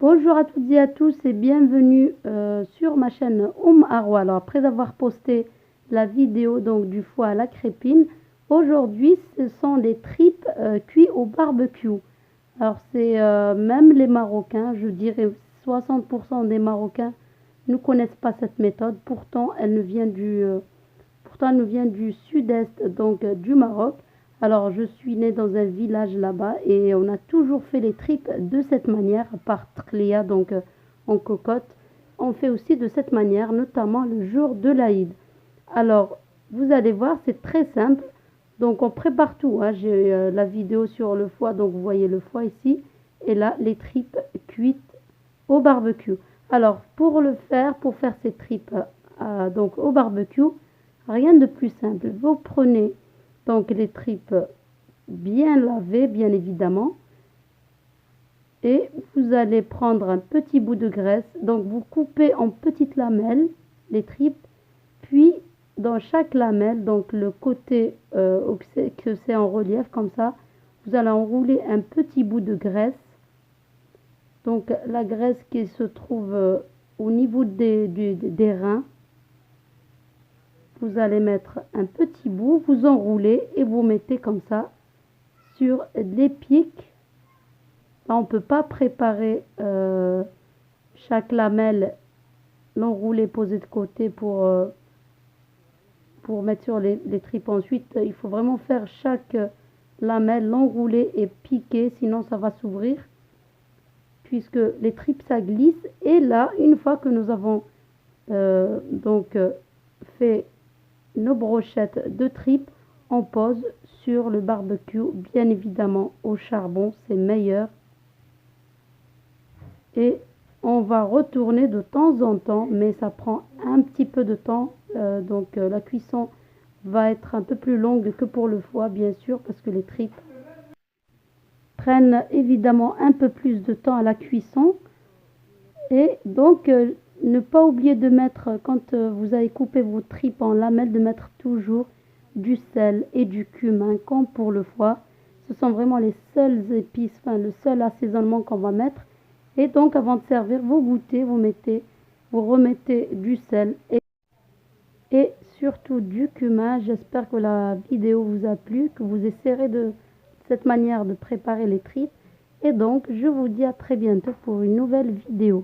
Bonjour à toutes et à tous et bienvenue sur ma chaîne Arwa. Alors après avoir posté la vidéo donc du foie à la crépine, aujourd'hui ce sont des tripes cuits au barbecue. Alors c'est même les Marocains, je dirais 60% des Marocains ne connaissent pas cette méthode. Pourtant elle nous vient du sud-est donc du Maroc. Alors, je suis née dans un village là-bas et on a toujours fait les tripes de cette manière, à part Tkhlia, donc en cocotte. On fait aussi de cette manière, notamment le jour de l'Aïd. Alors, vous allez voir, c'est très simple. Donc, on prépare tout, hein. J'ai la vidéo sur le foie, donc vous voyez le foie ici. Et là, les tripes cuites au barbecue. Alors, pour faire ces tripes donc au barbecue, rien de plus simple. Vous prenez donc les tripes bien lavées, bien évidemment. Et vous allez prendre un petit bout de graisse. Donc vous coupez en petites lamelles les tripes. Puis dans chaque lamelle, donc le côté que c'est en relief comme ça, vous allez enrouler un petit bout de graisse. Donc la graisse qui se trouve au niveau des reins. Vous allez mettre un petit bout, vous enroulez et vous mettez comme ça sur les pics. Là, on ne peut pas préparer chaque lamelle, l'enrouler, poser de côté pour mettre sur les tripes. Ensuite, il faut vraiment faire chaque lamelle, l'enrouler et piquer, sinon ça va s'ouvrir. Puisque les tripes, ça glisse. Et là, une fois que nous avons fait nos brochettes de tripes, on pose sur le barbecue, bien évidemment au charbon, c'est meilleur. Et on va retourner de temps en temps, mais ça prend un petit peu de temps. La cuisson va être un peu plus longue que pour le foie, bien sûr, parce que les tripes prennent évidemment un peu plus de temps à la cuisson. Et donc, ne pas oublier de mettre, quand vous avez coupé vos tripes en lamelles, de mettre toujours du sel et du cumin, comme pour le foie. Ce sont vraiment les seules épices, enfin le seul assaisonnement qu'on va mettre. Et donc, avant de servir, vous goûtez, vous remettez du sel et surtout du cumin. J'espère que la vidéo vous a plu, que vous essaierez de cette manière de préparer les tripes. Et donc, je vous dis à très bientôt pour une nouvelle vidéo.